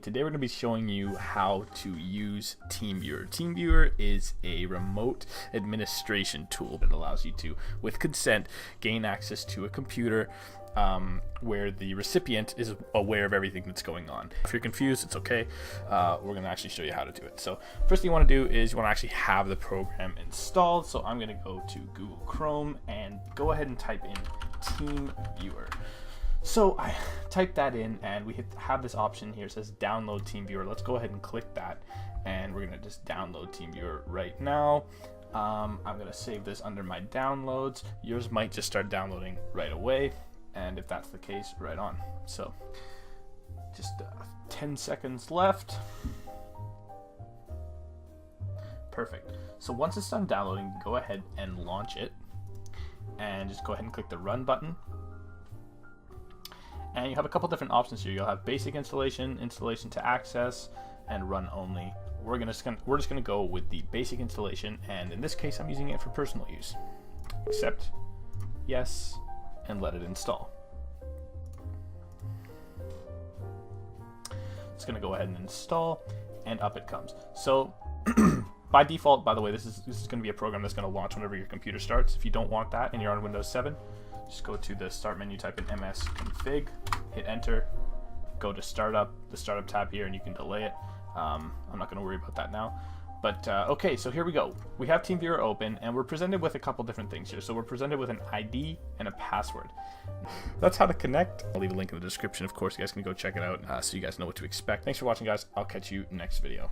Today we're going to be showing you how to use TeamViewer. TeamViewer is a remote administration tool that allows you to, with consent, gain access to a computer where the recipient is aware of everything that's going on. If you're confused, it's okay. We're going to actually show you how to do it. So first thing you want to do is you want to actually have the program installed. So I'm going to go to Google Chrome and go ahead and type in TeamViewer. So I typed that in and we have this option here. It says download TeamViewer. Let's go ahead and click that and we're going to just download TeamViewer right now. I'm going to save this under my downloads. Yours might just start downloading right away. And if that's the case, right on. So just 10 seconds left. Perfect. So once it's done downloading, go ahead and launch it and just go ahead and click the run button. And you have a couple different options here. You'll have basic installation, installation to access, and run only. We're just gonna go with the basic installation, and in this case I'm using it for personal use. Accept, yes, and let it install. It's gonna go ahead and install, and up it comes. So by default, by the way, this is gonna be a program that's gonna launch whenever your computer starts. If you don't want that and you're on Windows 7, just go to the start menu, type in msconfig, hit enter, go to startup, the startup tab here, and you can delay it. I'm not going to worry about that now. But okay, so here we go. We have TeamViewer open, and we're presented with a couple different things here. So we're presented with an ID and a password. That's how to connect. I'll leave a link in the description. Of course, you guys can go check it out so you guys know what to expect. Thanks for watching, guys. I'll catch you next video.